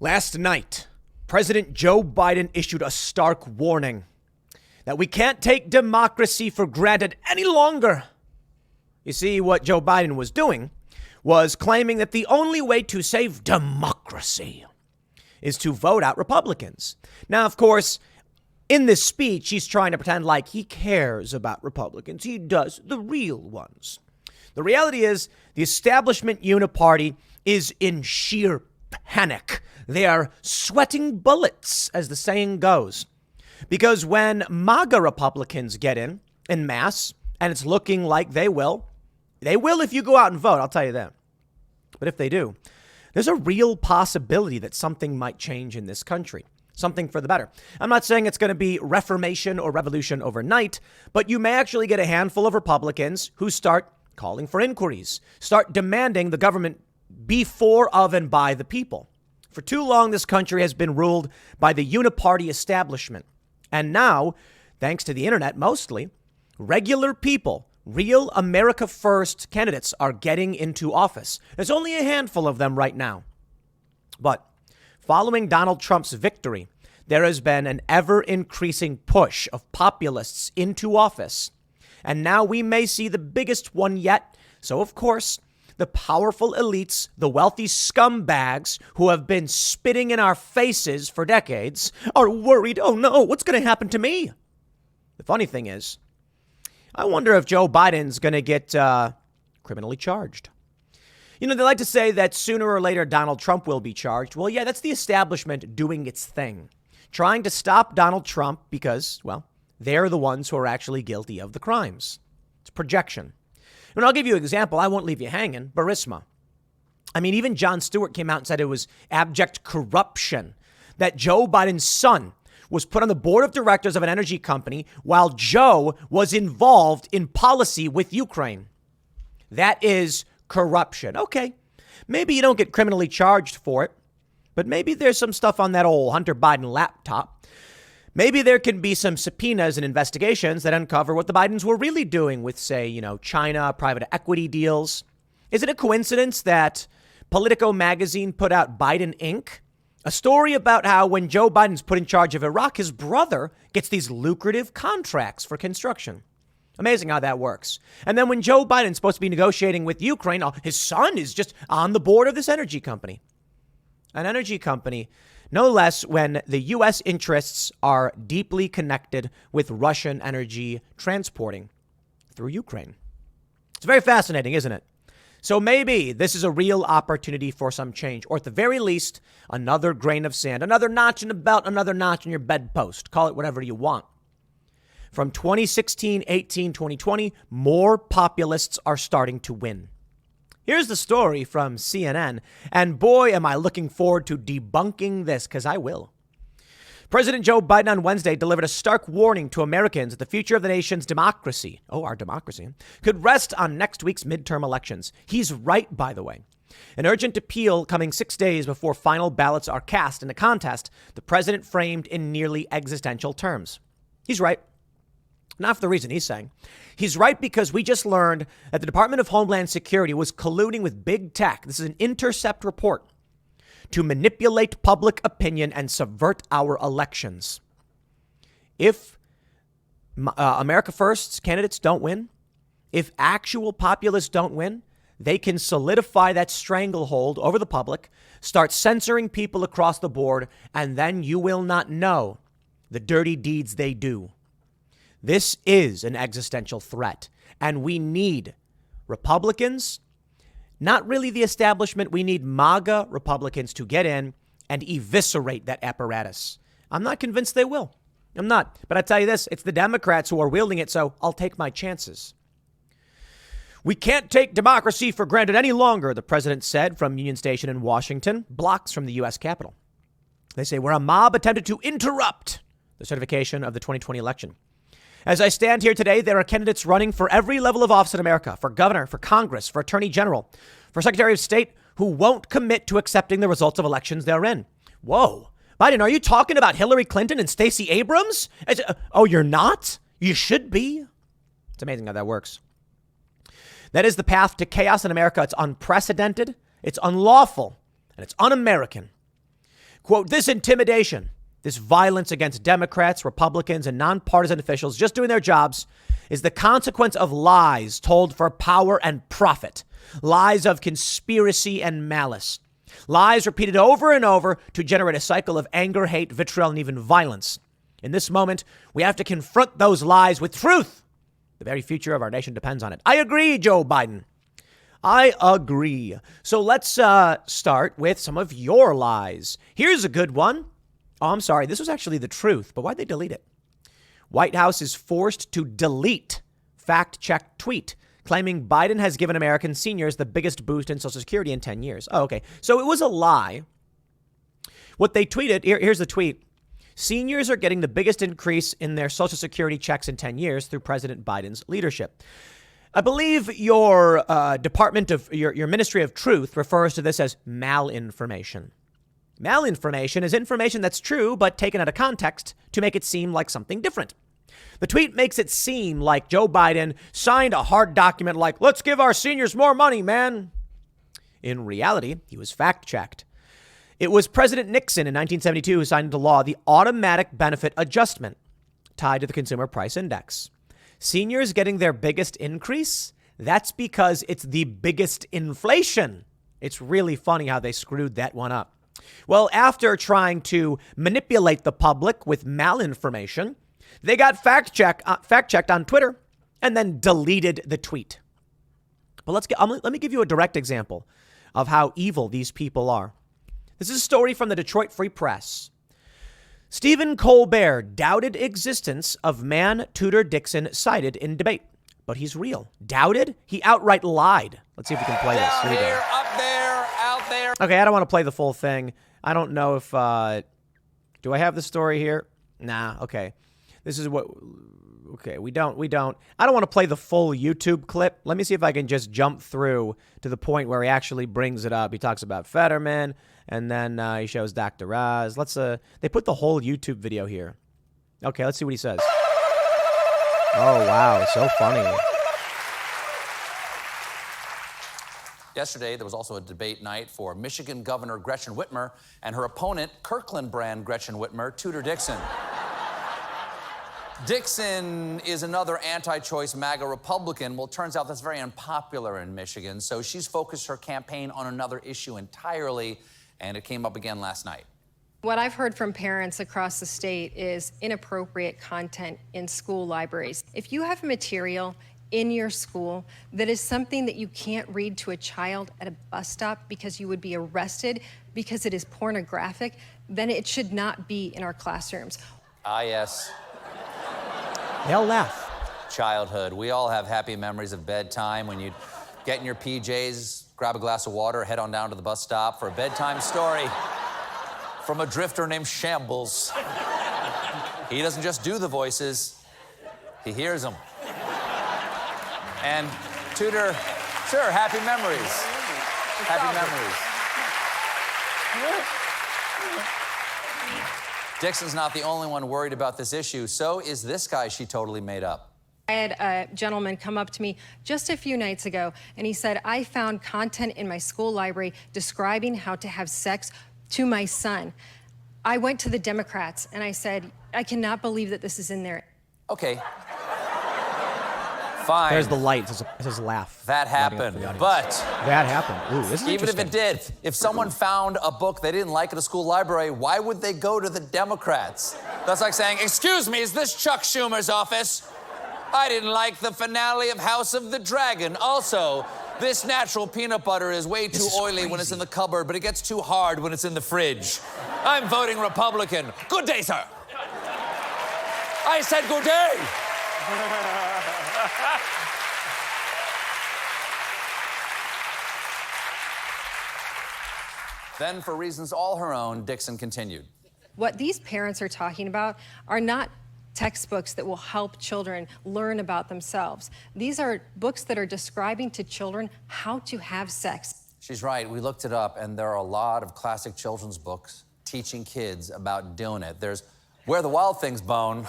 Last night, President Joe Biden issued a stark warning that we can't take democracy for granted any longer. You see, what Joe Biden was doing was claiming that the only way to save democracy is to vote out Republicans. Now, of course, in this speech, he's trying to pretend like he cares about Republicans. He does, the real ones. The reality is the establishment uniparty is in sheer panic. They are sweating bullets, as the saying goes. Because when MAGA Republicans get in mass, and it's looking like they will if you go out and vote, I'll tell you that. But if they do, there's a real possibility that something might change in this country. Something for the better. I'm not saying it's going to be reformation or revolution overnight, but you may actually get a handful of Republicans who start calling for inquiries, start demanding the government be for, of, and by the people. For too long, this country has been ruled by the uniparty establishment. And now, thanks to the internet mostly, regular people, real America First candidates are getting into office. There's only a handful of them right now. But following Donald Trump's victory, there has been an ever-increasing push of populists into office. And now we may see the biggest one yet. So, of course, the powerful elites, the wealthy scumbags who have been spitting in our faces for decades are worried, oh no, what's going to happen to me? The funny thing is, I wonder if Joe Biden's going to get criminally charged. You know, they like to say that sooner or later Donald Trump will be charged. Well, yeah, that's the establishment doing its thing, trying to stop Donald Trump because, well, they're the ones who are actually guilty of the crimes. It's projection. And I'll give you an example. I won't leave you hanging. Burisma. I mean, even Jon Stewart came out and said it was abject corruption, that Joe Biden's son was put on the board of directors of an energy company while Joe was involved in policy with Ukraine. That is corruption. Okay, maybe you don't get criminally charged for it, but maybe there's some stuff on that old Hunter Biden laptop. Maybe there can be some subpoenas and investigations that uncover what the Bidens were really doing with, say, China, private equity deals. Is it a coincidence that Politico magazine put out Biden Inc., a story about how when Joe Biden's put in charge of Iraq, his brother gets these lucrative contracts for construction? Amazing how that works. And then when Joe Biden's supposed to be negotiating with Ukraine, his son is just on the board of this energy company. An energy company, no less, when the U.S. interests are deeply connected with Russian energy transporting through Ukraine. It's very fascinating, isn't it? So maybe this is a real opportunity for some change, or at the very least, another grain of sand, another notch in the belt, another notch in your bedpost. Call it whatever you want. From 2016, 18, 2020, more populists are starting to win. Here's the story from CNN, and boy, am I looking forward to debunking this, because I will. President Joe Biden on Wednesday delivered a stark warning to Americans that the future of the nation's democracy, our democracy, could rest on next week's midterm elections. He's right, by the way. An urgent appeal coming 6 days before final ballots are cast in a contest the president framed in nearly existential terms. He's right. Not for the reason he's saying. He's right because we just learned that the Department of Homeland Security was colluding with big tech. This is an Intercept report to manipulate public opinion and subvert our elections. If America First's candidates don't win, if actual populists don't win, they can solidify that stranglehold over the public, start censoring people across the board, and then you will not know the dirty deeds they do. This is an existential threat, and we need Republicans, not really the establishment. We need MAGA Republicans to get in and eviscerate that apparatus. I'm not convinced they will. I'm not. But I tell you this, it's the Democrats who are wielding it, so I'll take my chances. We can't take democracy for granted any longer, the president said from Union Station in Washington, blocks from the U.S. Capitol. They say, where a mob attempted to interrupt the certification of the 2020 election. As I stand here today, there are candidates running for every level of office in America, for governor, for Congress, for attorney general, for secretary of state, who won't commit to accepting the results of elections they're in. Whoa. Biden, are you talking about Hillary Clinton and Stacey Abrams? Oh, you're not? You should be. It's amazing how that works. That is the path to chaos in America. It's unprecedented, it's unlawful, and it's un-American. Quote, this intimidation, this violence against Democrats, Republicans, and nonpartisan officials just doing their jobs is the consequence of lies told for power and profit, lies of conspiracy and malice, lies repeated over and over to generate a cycle of anger, hate, vitriol, and even violence. In this moment, we have to confront those lies with truth. The very future of our nation depends on it. I agree, Joe Biden. I agree. So let's start with some of your lies. Here's a good one. Oh, I'm sorry. This was actually the truth, but why'd they delete it? White House is forced to delete fact-check tweet claiming Biden has given American seniors the biggest boost in Social Security in 10 years. Oh, okay. So it was a lie. What they tweeted, here's the tweet. Seniors are getting the biggest increase in their Social Security checks in 10 years through President Biden's leadership. I believe your Department of your Ministry of Truth refers to this as malinformation. Malinformation is information that's true, but taken out of context to make it seem like something different. The tweet makes it seem like Joe Biden signed a hard document like, let's give our seniors more money, man. In reality, he was fact-checked. It was President Nixon in 1972 who signed into law the automatic benefit adjustment tied to the Consumer Price Index. Seniors getting their biggest increase? That's because it's the biggest inflation. It's really funny how they screwed that one up. Well, after trying to manipulate the public with malinformation, they got fact-checked on Twitter and then deleted the tweet. But let me give you a direct example of how evil these people are. This is a story from the Detroit Free Press. Stephen Colbert doubted existence of man Tudor Dixon cited in debate, but he's real. Doubted? He outright lied. Let's see if we can play this. Here we go. Up there, out there. Okay, I don't want to play the full thing. I don't know if, do I have the story here? Nah, okay. This is what, okay, we don't. I don't want to play the full YouTube clip. Let me see if I can just jump through to the point where he actually brings it up. He talks about Fetterman, and then he shows Dr. Oz. They put the whole YouTube video here. Okay, let's see what he says. Oh, wow, so funny. Yesterday, there was also a debate night for Michigan Governor Gretchen Whitmer and her opponent, Kirkland brand Gretchen Whitmer, Tudor Dixon. Dixon is another anti-choice MAGA Republican. Well, it turns out that's very unpopular in Michigan, so she's focused her campaign on another issue entirely, and it came up again last night. What I've heard from parents across the state is inappropriate content in school libraries. If you have material in your school that is something that you can't read to a child at a bus stop because you would be arrested because it is pornographic, then it should not be in our classrooms. Ah, yes. They'll laugh. Childhood. We all have happy memories of bedtime when you'd get in your PJs, grab a glass of water, head on down to the bus stop for a bedtime story from a drifter named Shambles. He doesn't just do the voices, he hears them. And Tudor, sure, happy memories. Happy memories. Dixon's not the only one worried about this issue. So is this guy she totally made up. I had a gentleman come up to me just a few nights ago, and he said, I found content in my school library describing how to have sex to my son. I went to the Democrats, and I said, I cannot believe that this is in there. Okay. Fine. There's the light. It says laugh. That happened, but... That happened. Ooh, this is even if it did, if someone found a book they didn't like at a school library, why would they go to the Democrats? That's like saying, excuse me, is this Chuck Schumer's office? I didn't like the finale of House of the Dragon. Also, this natural peanut butter is way too oily when it's in the cupboard, but it gets too hard when it's in the fridge. I'm voting Republican. Good day, sir. I said good day. Then, for reasons all her own, Dixon continued. What these parents are talking about are not textbooks that will help children learn about themselves. These are books that are describing to children how to have sex. She's right. We looked it up, and there are a lot of classic children's books teaching kids about doing it. There's Where the Wild Things Bone.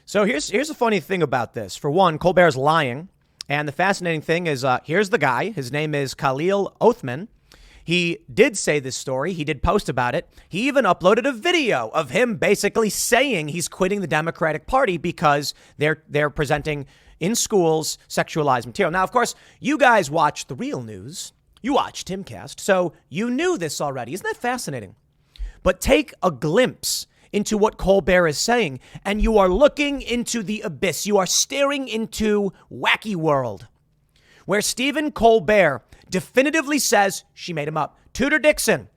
So here's a funny thing about this. For one, Colbert's lying. And the fascinating thing is, here's the guy. His name is Khalil Othman. He did say this story. He did post about it. He even uploaded a video of him basically saying he's quitting the Democratic Party because they're presenting in schools sexualized material. Now, of course, you guys watch the real news. You watch Timcast, so you knew this already. Isn't that fascinating? But take a glimpse into what Colbert is saying, and you are looking into the abyss. You are staring into wacky world, where Stephen Colbert definitively says, she made him up, Tudor Dixon,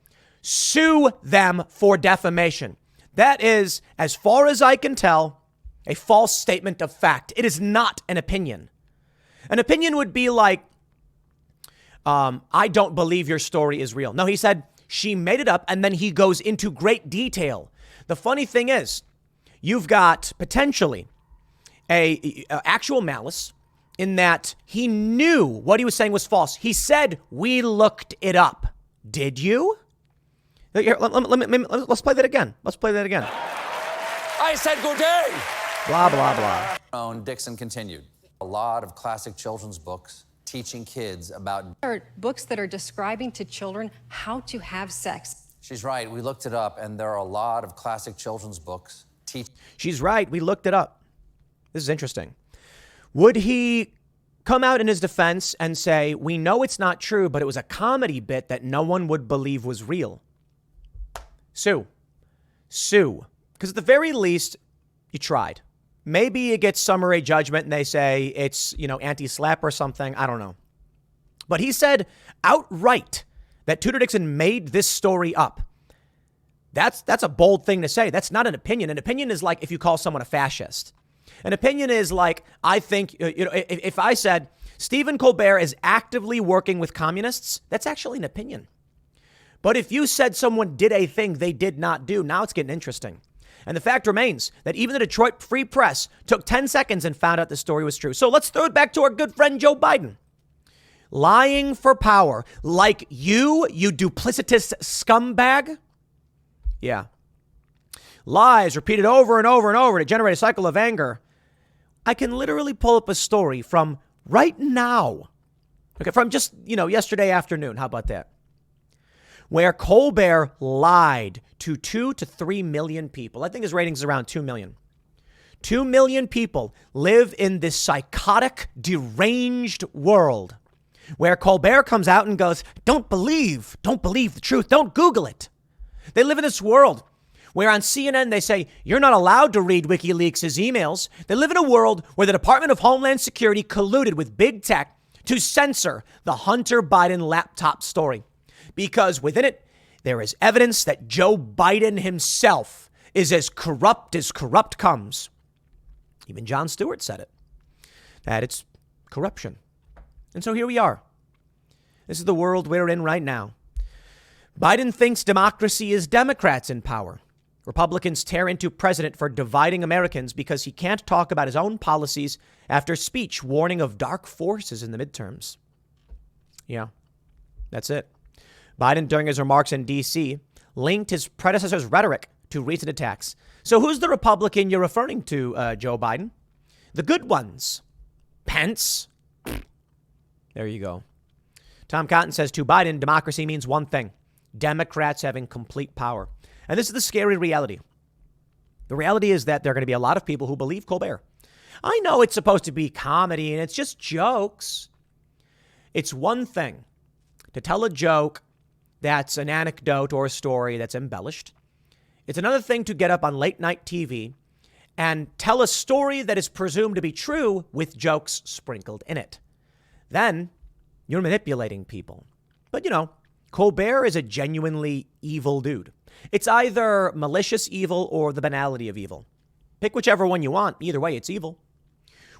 sue them for defamation. That is, as far as I can tell, a false statement of fact. It is not an opinion. An opinion would be like, I don't believe your story is real. No, he said she made it up, and then he goes into great detail. The funny thing is, you've got potentially a actual malice in that he knew what he was saying was false. He said, we looked it up. Did you? Here, let's play that again. Let's play that again. I said good day. Blah, blah, blah. Dixon continued. A lot of classic children's books teaching kids about... There are books that are describing to children how to have sex. She's right. We looked it up, and there are a lot of classic children's books teaching... She's right. We looked it up. This is interesting. Would he come out in his defense and say, we know it's not true, but it was a comedy bit that no one would believe was real? Sue. Because at the very least, you tried. Maybe you get summary judgment and they say it's, anti-slap or something. I don't know. But he said outright that Tudor Dixon made this story up. That's a bold thing to say. That's not an opinion. An opinion is like if you call someone a fascist. An opinion is like, I think, if I said Stephen Colbert is actively working with communists, that's actually an opinion. But if you said someone did a thing they did not do, now it's getting interesting. And the fact remains that even the Detroit Free Press took 10 seconds and found out the story was true. So let's throw it back to our good friend Joe Biden. Lying for power like you duplicitous scumbag. Yeah. Lies repeated over and over and over to generate a cycle of anger. I can literally pull up a story from right now. Okay, from just, yesterday afternoon. How about that? Where Colbert lied to 2 to 3 million people. I think his ratings is around 2 million. 2 million people live in this psychotic, deranged world where Colbert comes out and goes, don't believe the truth. Don't Google it. They live in this world where on CNN they say, you're not allowed to read WikiLeaks' emails. They live in a world where the Department of Homeland Security colluded with big tech to censor the Hunter Biden laptop story. Because within it, there is evidence that Joe Biden himself is as corrupt comes. Even Jon Stewart said it, that it's corruption. And so here we are. This is the world we're in right now. Biden thinks democracy is Democrats in power. Republicans tear into president for dividing Americans because he can't talk about his own policies after speech warning of dark forces in the midterms. Yeah, that's it. Biden, during his remarks in D.C., linked his predecessor's rhetoric to recent attacks. So who's the Republican you're referring to, Joe Biden? The good ones. Pence. There you go. Tom Cotton says to Biden, democracy means one thing. Democrats having complete power. And this is the scary reality. The reality is that there are going to be a lot of people who believe Colbert. I know it's supposed to be comedy and it's just jokes. It's one thing to tell a joke that's an anecdote or a story that's embellished. It's another thing to get up on late night TV and tell a story that is presumed to be true with jokes sprinkled in it. Then you're manipulating people. But, Colbert is a genuinely evil dude. It's either malicious evil or the banality of evil. Pick whichever one you want. Either way, it's evil.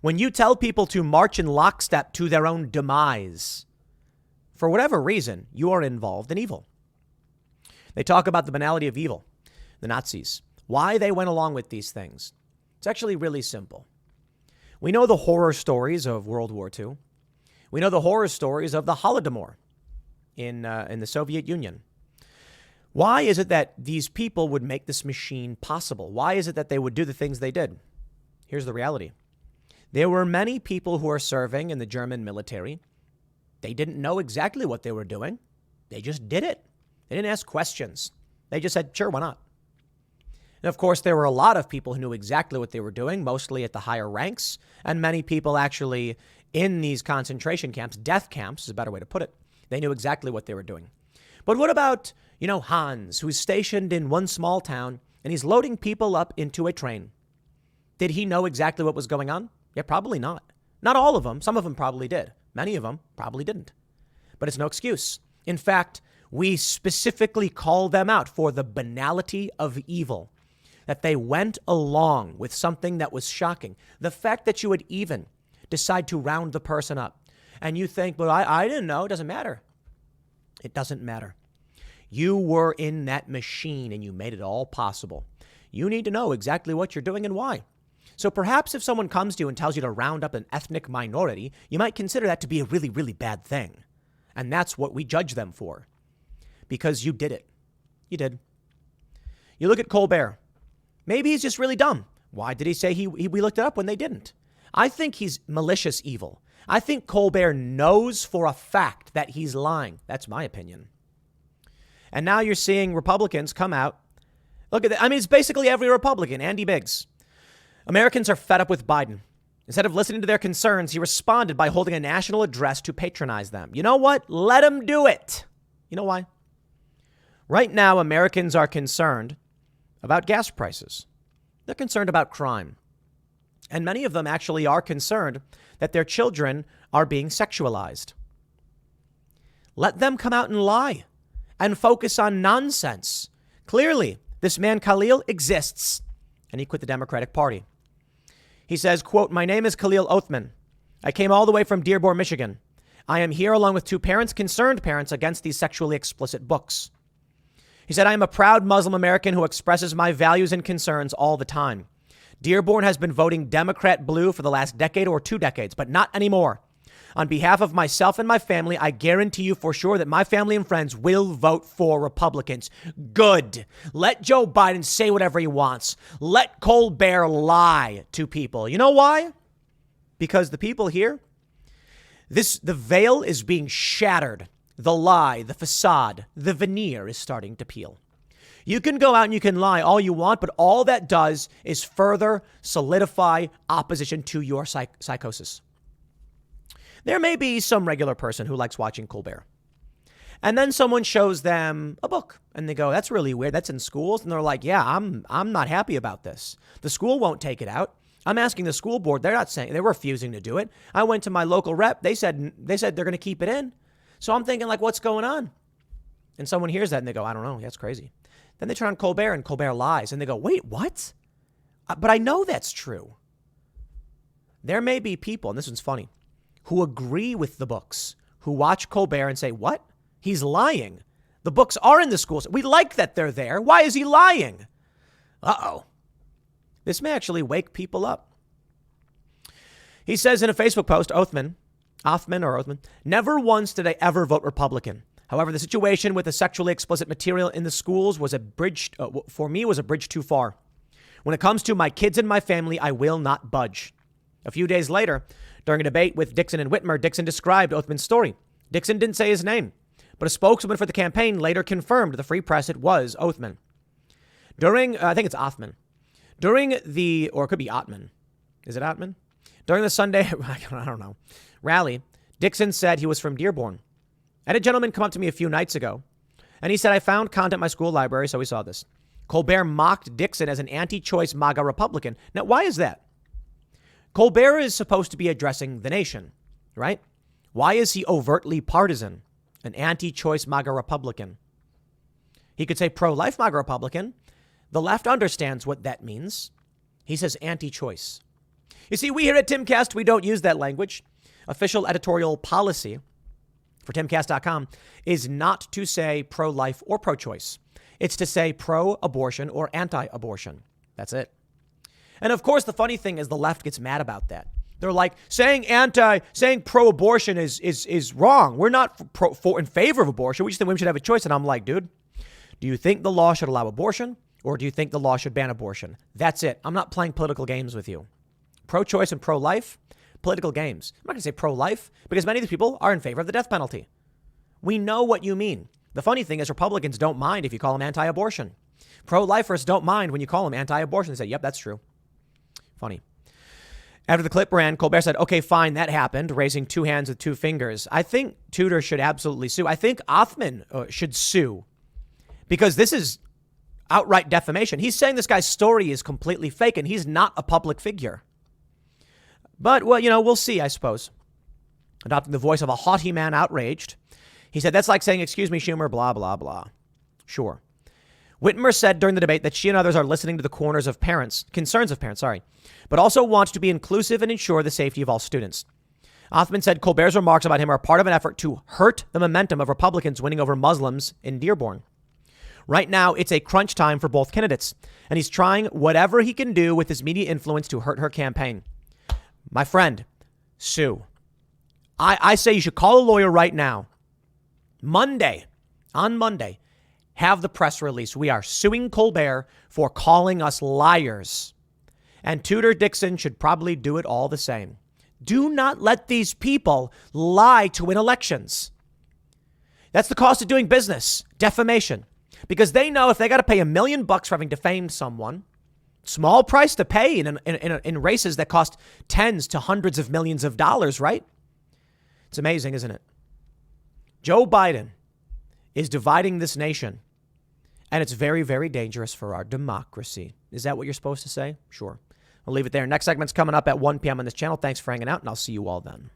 When you tell people to march in lockstep to their own demise, for whatever reason, you are involved in evil. They talk about the banality of evil, the Nazis, why they went along with these things. It's actually really simple. We know the horror stories of World War II. We know the horror stories of the Holodomor in the Soviet Union. Why is it that these people would make this machine possible? Why is it that they would do the things they did? Here's the reality. There were many people who are serving in the German military. They didn't know exactly what they were doing. They just did it. They didn't ask questions. They just said, sure, why not? And of course, there were a lot of people who knew exactly what they were doing, mostly at the higher ranks, and many people actually in these concentration camps, death camps is a better way to put it. They knew exactly what they were doing. But what about, Hans, who's stationed in one small town, and he's loading people up into a train? Did he know exactly what was going on? Yeah, probably not. Not all of them. Some of them probably did. Many of them probably didn't. But it's no excuse. In fact, we specifically call them out for the banality of evil, that they went along with something that was shocking. The fact that you would even decide to round the person up and you think, well, I didn't know. It doesn't matter. It doesn't matter. You were in that machine and you made it all possible. You need to know exactly what you're doing and why. So perhaps if someone comes to you and tells you to round up an ethnic minority, you might consider that to be a really, really bad thing. And that's what we judge them for. Because you did it. You did. You look at Colbert. Maybe he's just really dumb. Why did he say we looked it up when they didn't? I think he's malicious evil. I think Colbert knows for a fact that he's lying. That's my opinion. And now you're seeing Republicans come out. Look at that. I mean, it's basically every Republican. Andy Biggs. Americans are fed up with Biden. Instead of listening to their concerns, he responded by holding a national address to patronize them. You know what? Let him do it. You know why? Right now, Americans are concerned about gas prices. They're concerned about crime. And many of them actually are concerned that their children are being sexualized. Let them come out and lie and focus on nonsense. Clearly, this man Khalil exists, and he quit the Democratic Party. He says, quote, "My name is Khalil Othman. I came all the way from Dearborn, Michigan. I am here along with two parents, concerned parents, against these sexually explicit books." He said, "I am a proud Muslim American who expresses my values and concerns all the time. Dearborn has been voting Democrat blue for the last decade or 2 decades, but not anymore. On behalf of myself and my family, I guarantee you for sure that my family and friends will vote for Republicans." Good. Let Joe Biden say whatever he wants. Let Colbert lie to people. You know why? Because the people here, the veil is being shattered. The lie, the facade, the veneer is starting to peel. You can go out and you can lie all you want, but all that does is further solidify opposition to your psychosis. There may be some regular person who likes watching Colbert. And then someone shows them a book and they go, "That's really weird. That's in schools." And they're like, "Yeah, I'm not happy about this. The school won't take it out. I'm asking the school board. They're not saying, they're refusing to do it. I went to my local rep. They said they're going to keep it in." So I'm thinking, like, what's going on? And someone hears that and they go, "I don't know. That's crazy." Then they turn on Colbert and Colbert lies and they go, "Wait, what? But I know that's true." There may be people, and this one's funny, who agree with the books, who watch Colbert and say, "What? He's lying. The books are in the schools. We like that they're there. Why is he lying?" Uh-oh. This may actually wake people up. He says in a Facebook post, Othman, "Never once did I ever vote Republican. However, the situation with the sexually explicit material in the schools was for me was a bridge too far. When it comes to my kids and my family, I will not budge." A few days later, during a debate with Dixon and Whitmer, Dixon described Othman's story. Dixon didn't say his name, but a spokesman for the campaign later confirmed to the Free Press it was Othman. I think it's Othman. Or it could be Ottman. Is it Ottman? During the Sunday, I don't know, rally, Dixon said he was from Dearborn. I had a gentleman come up to me a few nights ago, and he said, "I found content in my school library," so we saw this. Colbert mocked Dixon as an anti-choice MAGA Republican. Now, why is that? Colbert is supposed to be addressing the nation, right? Why is he overtly partisan, an anti-choice MAGA Republican? He could say pro-life MAGA Republican. The left understands what that means. He says anti-choice. You see, we here at Timcast, we don't use that language. Official editorial policy for timcast.com is not to say pro-life or pro-choice. It's to say pro-abortion or anti-abortion. That's it. And of course, the funny thing is the left gets mad about that. They're like, saying pro-abortion is wrong. We're not in favor of abortion. We just think women should have a choice. And I'm like, dude, do you think the law should allow abortion or do you think the law should ban abortion? That's it. I'm not playing political games with you. Pro-choice and pro-life, political games. I'm not going to say pro-life because many of these people are in favor of the death penalty. We know what you mean. The funny thing is Republicans don't mind if you call them anti-abortion. Pro-lifers don't mind when you call them anti-abortion. They say, yep, that's true. Funny. After the clip ran, Colbert said, okay, fine, that happened, raising two hands with two fingers. I think Tudor should absolutely sue. I think Othman should sue because this is outright defamation. He's saying this guy's story is completely fake and he's not a public figure. But, well, we'll see, I suppose. Adopting the voice of a haughty man outraged. He said, that's like saying, excuse me, Schumer, blah, blah, blah. Sure. Whitmer said during the debate that she and others are listening to the concerns of parents, but also want to be inclusive and ensure the safety of all students. Othman said Colbert's remarks about him are part of an effort to hurt the momentum of Republicans winning over Muslims in Dearborn. Right now, it's a crunch time for both candidates, and he's trying whatever he can do with his media influence to hurt her campaign. My friend, sue. I say you should call a lawyer right now. On Monday, have the press release. We are suing Colbert for calling us liars. And Tudor Dixon should probably do it all the same. Do not let these people lie to win elections. That's the cost of doing business, defamation. Because they know if they got to pay $1 million for having defamed someone, small price to pay in races that cost tens to hundreds of millions of dollars, right? It's amazing, isn't it? Joe Biden is dividing this nation. And it's very, very dangerous for our democracy. Is that what you're supposed to say? Sure. I'll leave it there. Next segment's coming up at 1 p.m. on this channel. Thanks for hanging out, and I'll see you all then.